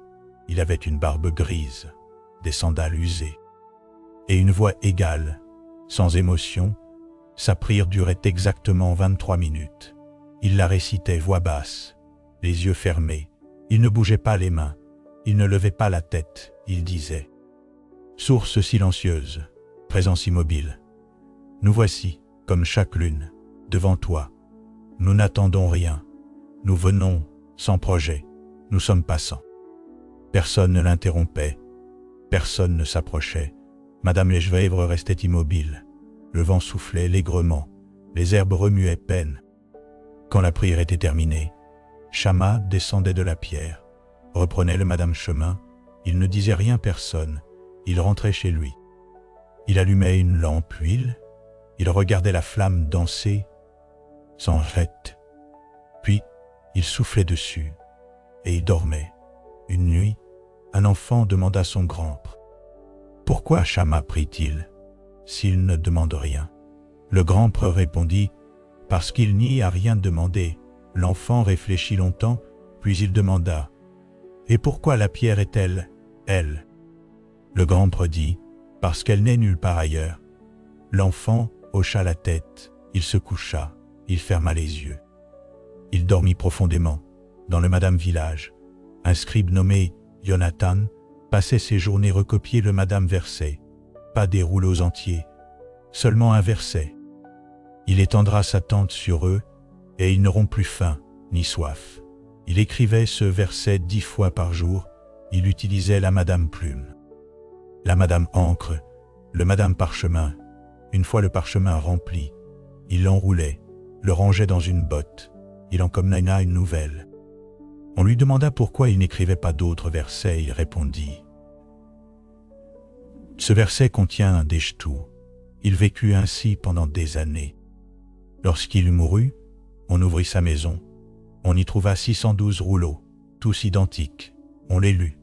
Il avait une barbe grise, des sandales usées, et une voix égale, sans émotion. Sa prière durait exactement 23 minutes. Il la récitait voix basse, les yeux fermés. Il ne bougeait pas les mains, il ne levait pas la tête. Il disait « Source silencieuse, présence immobile. Nous voici, comme chaque lune, devant toi. Nous n'attendons rien. Nous venons sans projet. Nous sommes passants. » Personne ne l'interrompait. Personne ne s'approchait. Madame Lechevèvre restait immobile. Le vent soufflait allègrement. Les herbes remuaient peine. Quand la prière était terminée, Shama descendait de la pierre, reprenait le madame chemin Il ne disait rien à personne. Il rentrait chez lui. Il allumait une lampe huile. Il regardait la flamme danser sans arrêt. Puis, il soufflait dessus et il dormait. Une nuit, un enfant demanda à son grand-père « Pourquoi Shama prie-t-il s'il ne demande rien ?» Le grand-père répondit « Parce qu'il n'y a rien demandé. » L'enfant réfléchit longtemps, puis il demanda « Et pourquoi la pierre est-elle, elle ?» Le grand-père dit « Parce qu'elle n'est nulle part ailleurs. » L'enfant hocha la tête, il se coucha, il ferma les yeux. Il dormit profondément. Dans le Madame Village, un scribe nommé Jonathan passait ses journées recopier le Madame verset, pas des rouleaux entiers, seulement un verset. Il étendra sa tente sur eux, et ils n'auront plus faim ni soif. Il écrivait ce verset 10 fois par jour, il utilisait la Madame plume, la Madame encre, le Madame parchemin. Une fois le parchemin rempli, il l'enroulait, le rangeait dans une botte, il en commena une nouvelle. On lui demanda pourquoi il n'écrivait pas d'autres versets, il répondit « Ce verset contient des ch'tous. » Il vécut ainsi pendant des années. Lorsqu'il mourut, on ouvrit sa maison. On y trouva 612 rouleaux, tous identiques. On les lut.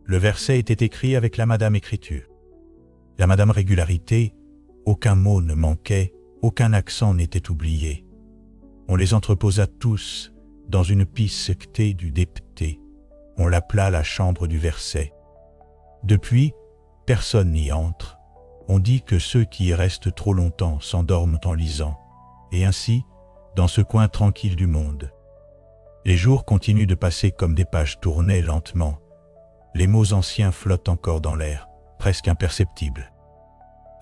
Le verset était écrit avec la Madame écriture. La Madame régularité, aucun mot ne manquait, aucun accent n'était oublié. On les entreposa tous dans une pièce sectée du dépté. On l'appela la chambre du verset. Depuis, personne n'y entre. On dit que ceux qui y restent trop longtemps s'endorment en lisant. Et ainsi, dans ce coin tranquille du monde, les jours continuent de passer comme des pages tournées lentement. Les mots anciens flottent encore dans l'air, presque imperceptibles.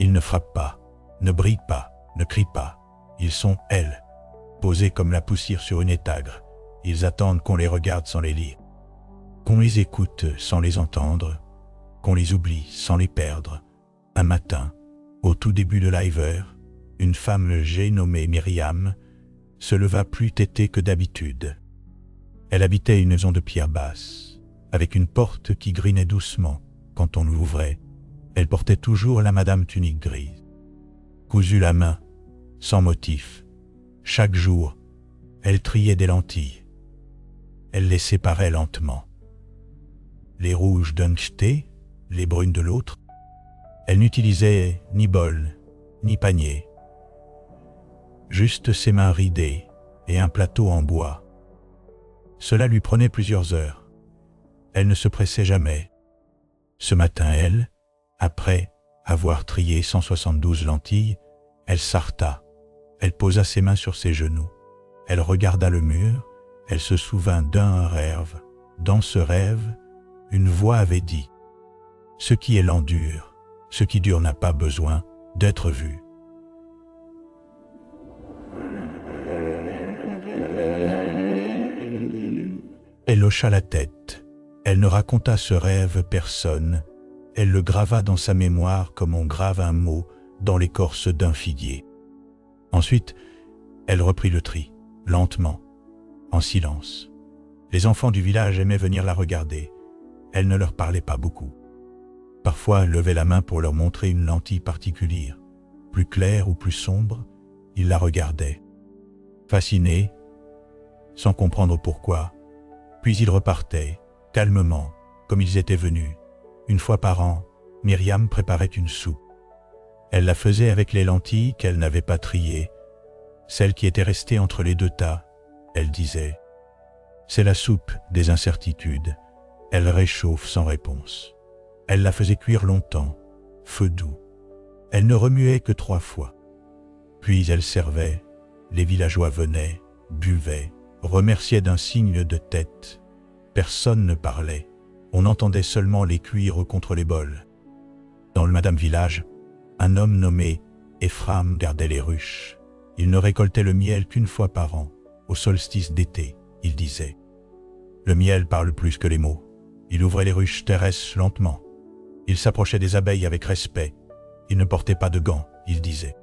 Ils ne frappent pas, ne brillent pas, ne crient pas. Ils sont, elles, posés comme la poussière sur une étagre. Ils attendent qu'on les regarde sans les lire, qu'on les écoute sans les entendre, qu'on les oublie sans les perdre. Un matin, au tout début de l'hiver, une femme âgée nommée Myriam se leva plus têtée que d'habitude. Elle habitait une maison de pierre basse, avec une porte qui grinait doucement quand on l'ouvrait. Elle portait toujours la Madame tunique grise, cousue la main, sans motif. Chaque jour, elle triait des lentilles. Elle les séparait lentement. Les rouges d'un côté, les brunes de l'autre. Elle n'utilisait ni bol, ni panier. Juste ses mains ridées et un plateau en bois. Cela lui prenait plusieurs heures. Elle ne se pressait jamais. Ce matin, elle, après avoir trié 172 lentilles, elle s'arrêta. Elle posa ses mains sur ses genoux. Elle regarda le mur. Elle se souvint d'un rêve. Dans ce rêve, une voix avait dit « Ce qui est lent dure, ce qui dure n'a pas besoin d'être vu. » Elle hocha la tête. Elle ne raconta ce rêve à personne. Elle le grava dans sa mémoire comme on grave un mot dans l'écorce d'un figuier. Ensuite, elle reprit le tri, lentement, en silence. Les enfants du village aimaient venir la regarder. Elle ne leur parlait pas beaucoup. Parfois, elle levait la main pour leur montrer une lentille particulière. Plus claire ou plus sombre, ils la regardaient. Fascinés, sans comprendre pourquoi. Puis ils repartaient, calmement, comme ils étaient venus. Une fois par an, Myriam préparait une soupe. Elle la faisait avec les lentilles qu'elle n'avait pas triées, celles qui étaient restées entre les deux tas. Elle disait « C'est la soupe des incertitudes. Elle réchauffe sans réponse. » Elle la faisait cuire longtemps, feu doux. Elle ne remuait que 3 fois. Puis elle servait. Les villageois venaient, buvaient, remerciaient d'un signe de tête. Personne ne parlait. On entendait seulement les cuire contre les bols. Dans le Madame Village, un homme nommé Ephraim gardait les ruches. Il ne récoltait le miel qu'une fois par an, au solstice d'été, il disait. Le miel parle plus que les mots. Il ouvrait les ruches terrestres lentement. Il s'approchait des abeilles avec respect. Il ne portait pas de gants, il disait.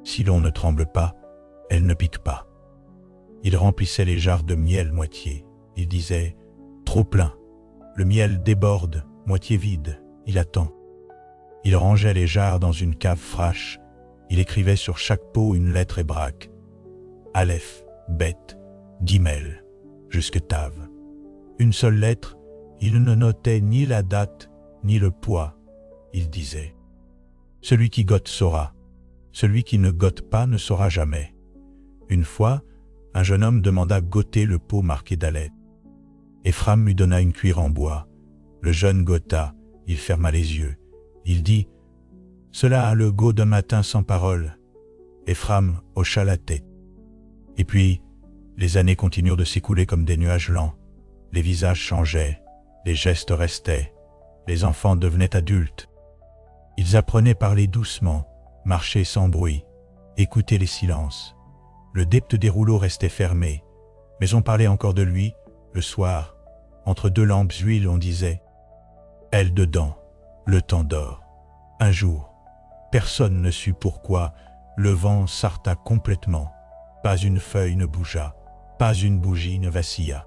Si l'on ne tremble pas, elles ne piquent pas. Il remplissait les jarres de miel moitié. Il disait « Trop plein. Le miel déborde, moitié vide, il attend. Il rangeait les jarres dans une cave fraîche. Il écrivait sur chaque pot une lettre hébraïque. Aleph, Bet, Gimel, jusque Tav. Une seule lettre, il ne notait ni la date, ni le poids. Il disait « Celui qui gote saura. Celui qui ne gote pas ne saura jamais. » Une fois, un jeune homme demanda goter le pot marqué d'Aleph. Ephraim lui donna une cuillère en bois. Le jeune gota, il ferma les yeux. Il dit « Cela a le goût d'un matin sans parole. » Ephraim hocha la tête. Et puis, les années continuèrent de s'écouler comme des nuages lents. Les visages changeaient, les gestes restaient. Les enfants devenaient adultes. Ils apprenaient à parler doucement, marcher sans bruit, écouter les silences. Le depth des rouleaux restait fermé, mais on parlait encore de lui, le soir. Entre deux lampes d'huile, on disait « Elle dedans, le temps dort. » Un jour, personne ne sut pourquoi, le vent s'arrêta complètement. Pas une feuille ne bougea, pas une bougie ne vacilla.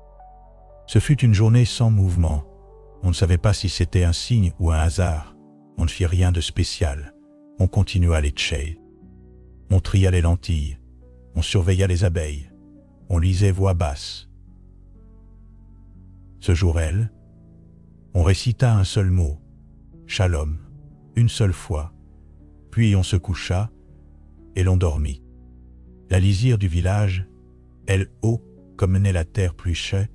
Ce fut une journée sans mouvement. On ne savait pas si c'était un signe ou un hasard. On ne fit rien de spécial. On continua les tchèques. On tria les lentilles. On surveilla les abeilles. On lisait voix basse. Ce jour-elle, on récita un seul mot, Shalom, une seule fois. Puis on se coucha et l'on dormit. La lisière du village, elle haut comme menait la terre plus chère,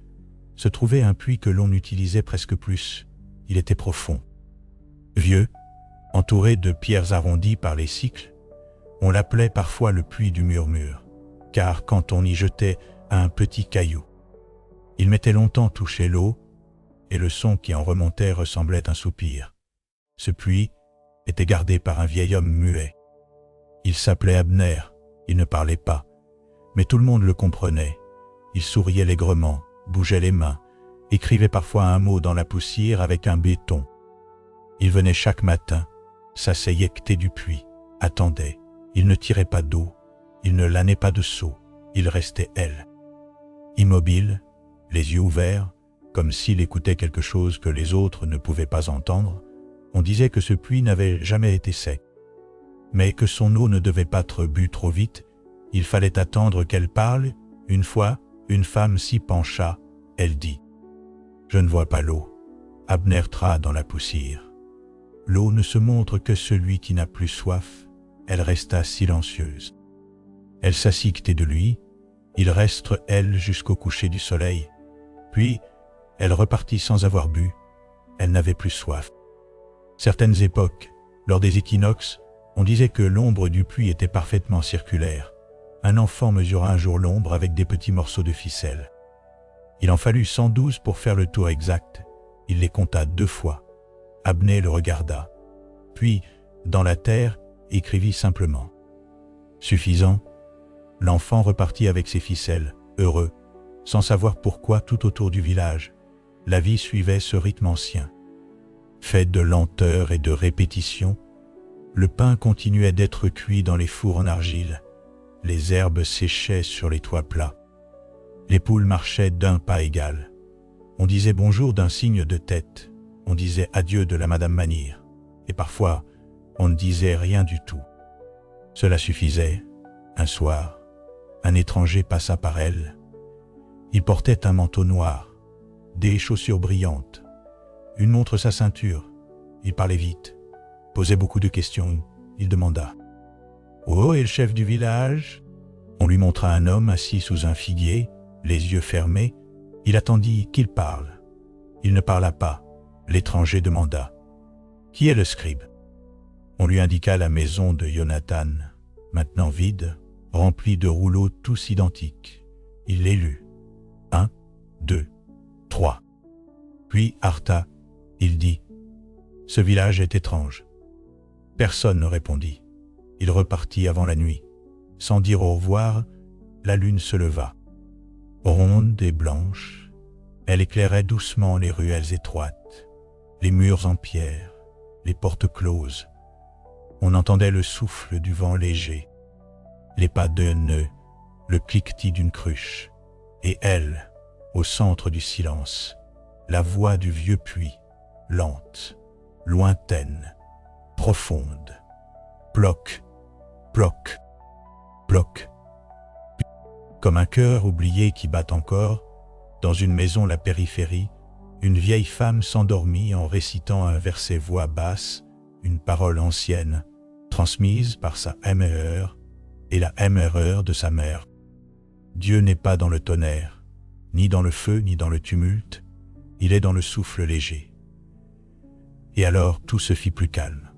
se trouvait un puits que l'on utilisait presque plus. Il était profond. Vieux, entouré de pierres arrondies par les cycles, on l'appelait parfois le puits du murmure, car quand on y jetait un petit caillou, il mettait longtemps toucher l'eau, et le son qui en remontait ressemblait à un soupir. Ce puits était gardé par un vieil homme muet. Il s'appelait Abner, il ne parlait pas, mais tout le monde le comprenait. Il souriait allègrement, bougeait les mains, écrivait parfois un mot dans la poussière avec un béton. Il venait chaque matin, s'asseyait côté du puits, attendait. Il ne tirait pas d'eau, il ne lanait pas de seau, il restait elle. Immobile, les yeux ouverts, comme s'il écoutait quelque chose que les autres ne pouvaient pas entendre, on disait que ce puits n'avait jamais été sec. Mais que son eau ne devait pas être bue trop vite, il fallait attendre qu'elle parle. Une fois, une femme s'y pencha, elle dit « Je ne vois pas l'eau. » Abner tra dans la poussière. L'eau ne se montre que celui qui n'a plus soif. Elle resta silencieuse. Elle s'assit côté de lui. Il reste elle jusqu'au coucher du soleil. Puis, elle repartit sans avoir bu. Elle n'avait plus soif. Certaines époques, lors des équinoxes, on disait que l'ombre du puits était parfaitement circulaire. Un enfant mesura un jour l'ombre avec des petits morceaux de ficelle. Il en fallut 112 pour faire le tour exact. Il les compta 2 fois. Abner le regarda. Puis, dans la terre, écrivit simplement. Suffisant. L'enfant repartit avec ses ficelles, heureux, sans savoir pourquoi tout autour du village. La vie suivait ce rythme ancien. Fait de lenteur et de répétition, le pain continuait d'être cuit dans les fours en argile. Les herbes séchaient sur les toits plats. Les poules marchaient d'un pas égal. On disait bonjour d'un signe de tête. On disait adieu de la Madame Manir. Et parfois, on ne disait rien du tout. Cela suffisait. Un soir, un étranger passa par elle. Il portait un manteau noir, des chaussures brillantes, une montre à sa ceinture. Il parlait vite, posait beaucoup de questions. Il demanda « Oh, est le chef du village ?» On lui montra un homme assis sous un figuier, les yeux fermés. Il attendit qu'il parle. Il ne parla pas. L'étranger demanda « Qui est le scribe ?» On lui indiqua la maison de Jonathan, maintenant vide, remplie de rouleaux tous identiques. Il les lut. 1, 2, 3. Puis Arta, il dit « Ce village est étrange. » Personne ne répondit. Il repartit avant la nuit. Sans dire au revoir, la lune se leva. Ronde et blanche, elle éclairait doucement les ruelles étroites, les murs en pierre, les portes closes. On entendait le souffle du vent léger, les pas d'un nœud, le cliquetis d'une cruche, et elle, au centre du silence, la voix du vieux puits. lente, lointaine, profonde. Ploc, ploc, ploc. Comme un cœur oublié qui bat encore, dans une maison la périphérie, une vieille femme s'endormit en récitant un verset voix basse, une parole ancienne, transmise par sa mère et la mère de sa mère. Dieu n'est pas dans le tonnerre, ni dans le feu, ni dans le tumulte, il est dans le souffle léger. Et alors tout se fit plus calme.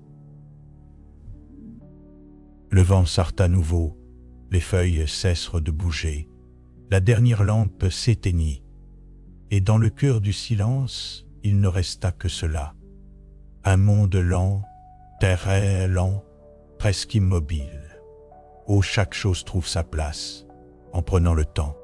Le vent s'arrêta à nouveau, les feuilles cessèrent de bouger, la dernière lampe s'éteignit, et dans le cœur du silence, il ne resta que cela. Un monde lent, très lent, presque immobile, où chaque chose trouve sa place, en prenant le temps.